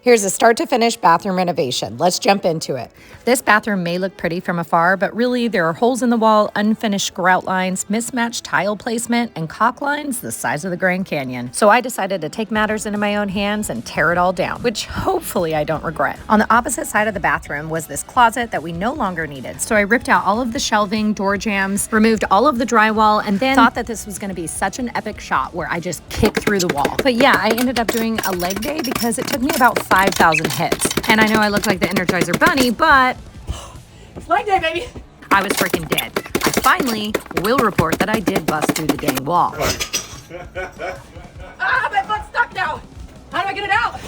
Here's a start to finish bathroom renovation. Let's jump into it. This bathroom may look pretty from afar, but really there are holes in the wall, unfinished grout lines, mismatched tile placement, and caulk lines the size of the Grand Canyon. So I decided to take matters into my own hands and tear it all down, which hopefully I don't regret. On the opposite side of the bathroom was this closet that we no longer needed. So I ripped out all of the shelving, door jambs, removed all of the drywall, and then thought that this was gonna be such an epic shot where I just kick through the wall. But yeah, I ended up doing a leg day because it took me about 5,000 hits. And I know I look like the Energizer Bunny, but it's leg day, baby. I was freaking dead. I finally will report that I did bust through the dang wall. My foot's stuck now. How do I get it out?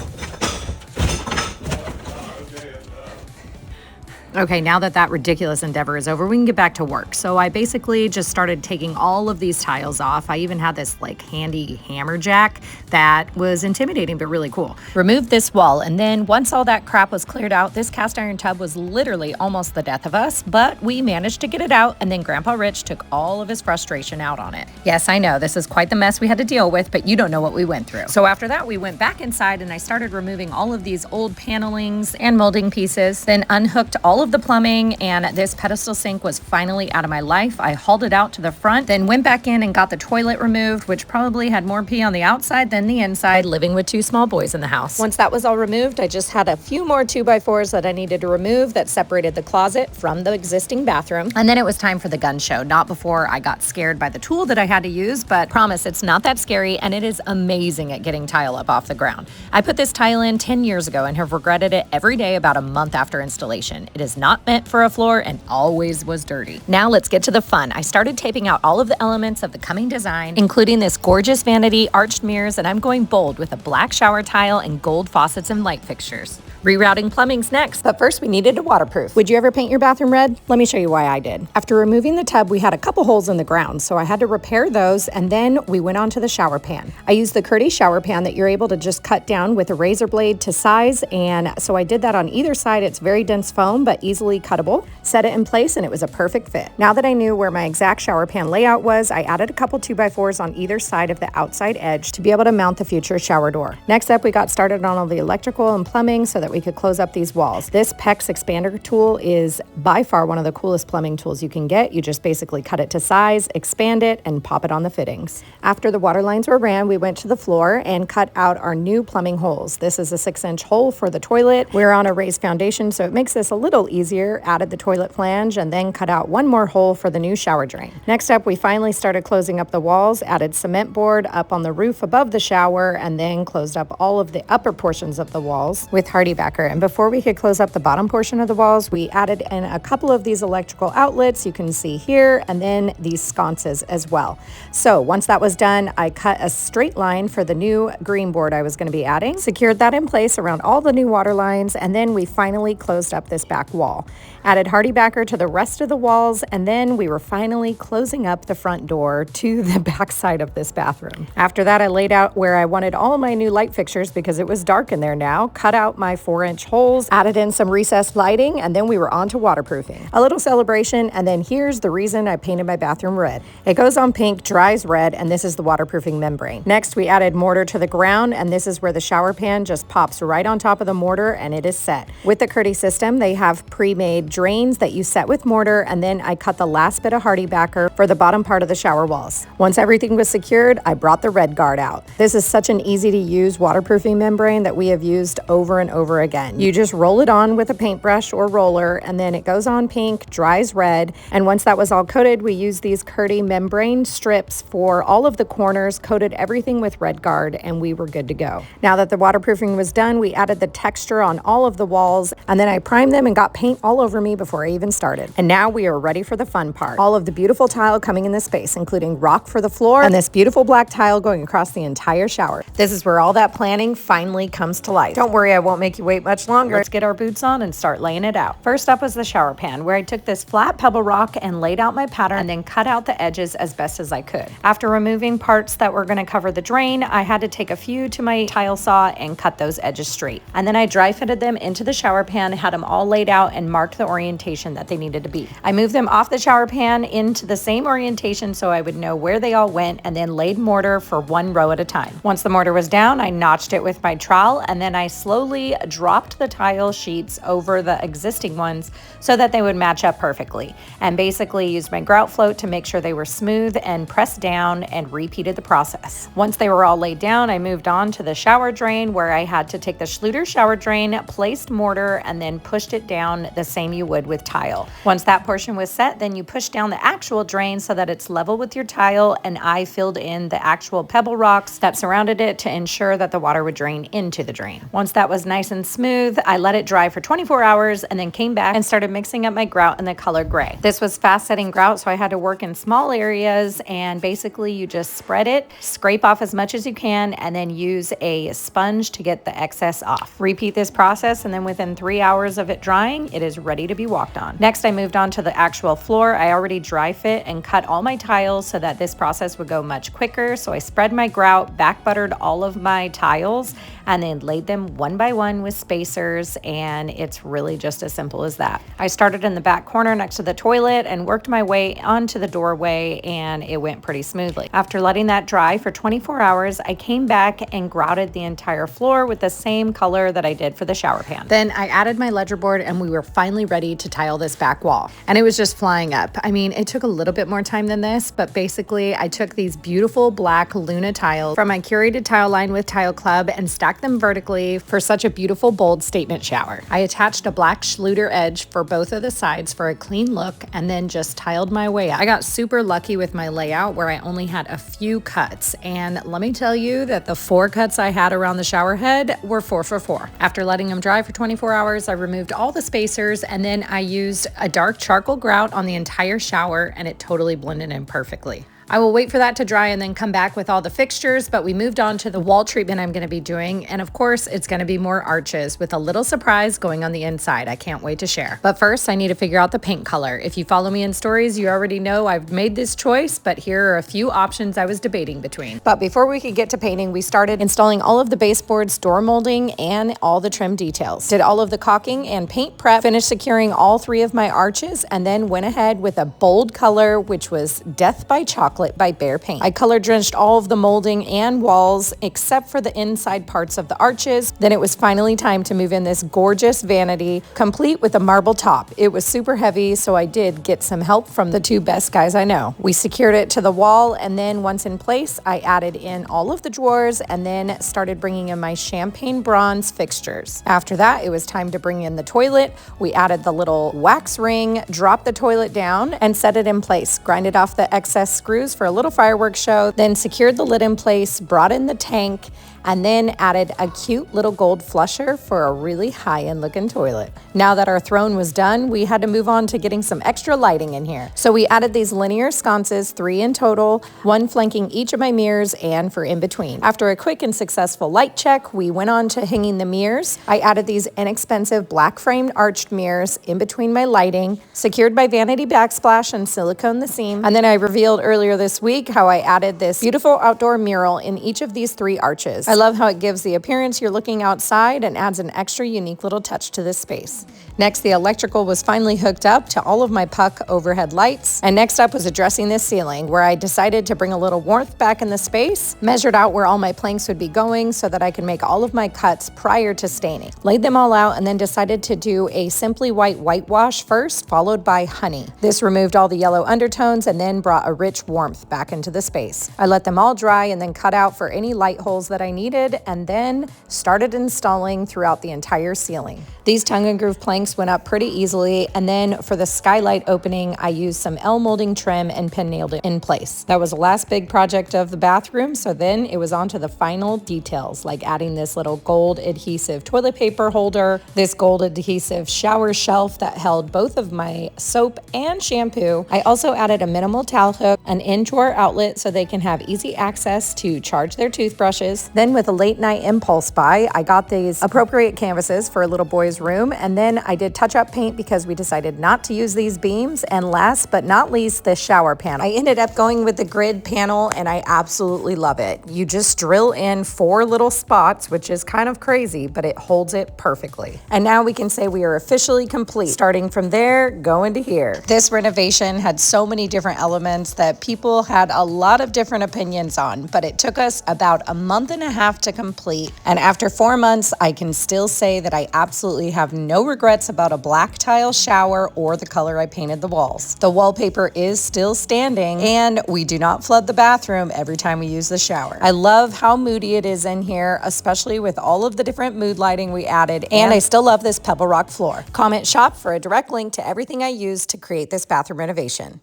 Okay, now that that ridiculous endeavor is over, we can get back to work. So I basically just started taking all of these tiles off. I even had this like handy hammer jack that was intimidating but really cool. Removed this wall, and then once all that crap was cleared out, this cast iron tub was literally almost the death of us, but we managed to get it out, and then Grandpa Rich took all of his frustration out on it. Yes, I know, this is quite the mess we had to deal with, but you don't know what we went through. So after that, we went back inside and I started removing all of these old panelings and molding pieces, then unhooked all of the plumbing, and this pedestal sink was finally out of my life. I hauled it out to the front, then went back in and got the toilet removed, which probably had more pee on the outside than the inside, living with two small boys in the house. Once that was all removed, I just had a few more 2x4s that I needed to remove that separated the closet from the existing bathroom. And then it was time for the gun show. Not before I got scared by the tool that I had to use, but promise it's not that scary, and it is amazing at getting tile up off the ground. I put this tile in 10 years ago and have regretted it every day about a month after installation. It is not meant for a floor and always was dirty. Now let's get to the fun. I started taping out all of the elements of the coming design, including this gorgeous vanity, arched mirrors, and I'm going bold with a black shower tile and gold faucets and light fixtures. Rerouting plumbing's next, but first we needed to waterproof. Would you ever paint your bathroom red? Let me show you why I did. After removing the tub, we had a couple holes in the ground, so I had to repair those, and then we went on to the shower pan. I used the Curdy shower pan that you're able to just cut down with a razor blade to size, and so I did that on either side. It's very dense foam, but easily cuttable. Set it in place, and it was a perfect fit. Now that I knew where my exact shower pan layout was, I added a couple 2x4s on either side of the outside edge to be able to mount the future shower door. Next up, we got started on all the electrical and plumbing so that we could close up these walls. This PEX expander tool is by far one of the coolest plumbing tools you can get. You just basically cut it to size, expand it, and pop it on the fittings. After the water lines were ran, we went to the floor and cut out our new plumbing holes. This is a 6-inch hole for the toilet. We're on a raised foundation, so it makes this a little easier. Added the toilet flange and then cut out one more hole for the new shower drain. Next up, we finally started closing up the walls, added cement board up on the roof above the shower, and then closed up all of the upper portions of the walls with hardy backer. And before we could close up the bottom portion of the walls, we added in a couple of these electrical outlets you can see here, and then these sconces as well. So once that was done, I cut a straight line for the new green board I was going to be adding, secured that in place around all the new water lines, and then we finally closed up this back wall. Added hardy backer to the rest of the walls, and then we were finally closing up the front door to the back side of this bathroom. After that, I laid out where I wanted all my new light fixtures because it was dark in there now, cut out my 4-inch holes, added in some recessed lighting, and then we were on to waterproofing. A little celebration, and then here's the reason I painted my bathroom red. It goes on pink, dries red, and this is the waterproofing membrane. Next, we added mortar to the ground, and this is where the shower pan just pops right on top of the mortar, and it is set. With the Curdy system, they have pre-made drains that you set with mortar, and then I cut the last bit of hardy backer for the bottom part of the shower walls. Once everything was secured, I brought the red guard out. This is such an easy to use waterproofing membrane that we have used over and over again. You just roll it on with a paintbrush or roller, and then it goes on pink, dries red, and once that was all coated, we used these Curdy membrane strips for all of the corners, coated everything with red guard, and we were good to go. Now that the waterproofing was done, we added the texture on all of the walls, and then I primed them and got paint all over me before I even started. And now we are ready for the fun part. All of the beautiful tile coming in this space, including rock for the floor and this beautiful black tile going across the entire shower. This is where all that planning finally comes to life. Don't worry, I won't make you wait much longer. Let's get our boots on and start laying it out. First up was the shower pan, where I took this flat pebble rock and laid out my pattern and then cut out the edges as best as I could. After removing parts that were going to cover the drain, I had to take a few to my tile saw and cut those edges straight. And then I dry fitted them into the shower pan, had them all laid out and marked the orientation that they needed to be. I moved them off the shower pan into the same orientation so I would know where they all went, and then laid mortar for one row at a time. Once the mortar was down, I notched it with my trowel, and then I slowly dropped the tile sheets over the existing ones so that they would match up perfectly, and basically used my grout float to make sure they were smooth and pressed down, and repeated the process. Once they were all laid down, I moved on to the shower drain, where I had to take the Schluter shower drain, placed mortar, and then pushed it down the same you would with tile. Once that portion was set, then you push down the actual drain so that it's level with your tile, and I filled in the actual pebble rocks that surrounded it to ensure that the water would drain into the drain. Once that was nice and smooth, I let it dry for 24 hours and then came back and started mixing up my grout in the color gray. This was fast setting grout, so I had to work in small areas, and basically you just spread it, scrape off as much as you can, and then use a sponge to get the excess off. Repeat this process, and then within 3 hours of it drying, it is ready to be walked on. Next, I moved on to the actual floor. I already dry fit and cut all my tiles so that this process would go much quicker. So I spread my grout, back buttered all of my tiles, and then laid them one by one with spacers, and it's really just as simple as that. I started in the back corner next to the toilet and worked my way onto the doorway, and it went pretty smoothly. After letting that dry for 24 hours, I came back and grouted the entire floor with the same color that I did for the shower pan. Then I added my ledger board, and we were finally ready to tile this back wall. And it was just flying up. I mean, it took a little bit more time than this, but basically I took these beautiful black Luna tiles from my curated tile line with Tile Club and stacked them vertically for such a beautiful, bold statement shower. I attached a black Schluter edge for both of the sides for a clean look, and then just tiled my way up. I got super lucky with my layout where I only had a few cuts, and let me tell you that the 4 cuts I had around the shower head were 4 for 4. After letting them dry for 24 hours, I removed all the spacers, and then I used a dark charcoal grout on the entire shower, and it totally blended in perfectly. I will wait for that to dry and then come back with all the fixtures, but we moved on to the wall treatment I'm going to be doing, and of course it's going to be more arches with a little surprise going on the inside. I can't wait to share. But first I need to figure out the paint color. If you follow me in stories, you already know I've made this choice, but here are a few options I was debating between. But before we could get to painting, we started installing all of the baseboards, door molding, and all the trim details. Did all of the caulking and paint prep, finished securing all 3 of my arches, and then went ahead with a bold color, which was Death by Chocolate by Behr Paint. I color drenched all of the molding and walls except for the inside parts of the arches. Then it was finally time to move in this gorgeous vanity, complete with a marble top. It was super heavy, so I did get some help from the 2 best guys I know. We secured it to the wall, and then once in place, I added in all of the drawers and then started bringing in my champagne bronze fixtures. After that, it was time to bring in the toilet. We added the little wax ring, dropped the toilet down, and set it in place. Grinded off the excess screws for a little fireworks show, then secured the lid in place, brought in the tank, and then added a cute little gold flusher for a really high-end looking toilet. Now that our throne was done, we had to move on to getting some extra lighting in here. So we added these linear sconces, 3 in total, 1 flanking each of my mirrors and for in between. After a quick and successful light check, we went on to hanging the mirrors. I added these inexpensive black framed arched mirrors in between my lighting, secured by vanity backsplash and silicone the seam. And then I revealed earlier this week how I added this beautiful outdoor mural in each of these 3 arches. I love how it gives the appearance you're looking outside and adds an extra unique little touch to this space. Next, the electrical was finally hooked up to all of my puck overhead lights. And next up was addressing this ceiling, where I decided to bring a little warmth back in the space, measured out where all my planks would be going so that I could make all of my cuts prior to staining. Laid them all out and then decided to do a Simply White whitewash first, followed by honey. This removed all the yellow undertones and then brought a rich warmth back into the space. I let them all dry and then cut out for any light holes that I needed, and then started installing throughout the entire ceiling. These tongue and groove planks went up pretty easily, and then for the skylight opening, I used some L molding trim and pin nailed it in place. That was the last big project of the bathroom, so then it was on to the final details, like adding this little gold adhesive toilet paper holder, this gold adhesive shower shelf that held both of my soap and shampoo. I also added a minimal towel hook, an in-drawer outlet so they can have easy access to charge their toothbrushes. Then with a late night impulse buy, I got these appropriate canvases for a little boy's room, and then I did touch-up paint because we decided not to use these beams, and last but not least, the shower panel. I ended up going with the grid panel, and I absolutely love it. You just drill in 4 little spots, which is kind of crazy, but it holds it perfectly. And now we can say we are officially complete. Starting from there, going to here. This renovation had so many different elements that people had a lot of different opinions on, but it took us about a month and a half to complete. And after 4 months, I can still say that I absolutely have no regrets about a black tile shower or the color I painted the walls. The wallpaper is still standing, and we do not flood the bathroom every time we use the shower. I love how moody it is in here, especially with all of the different mood lighting we added, and I still love this pebble rock floor. Comment shop for a direct link to everything I used to create this bathroom renovation.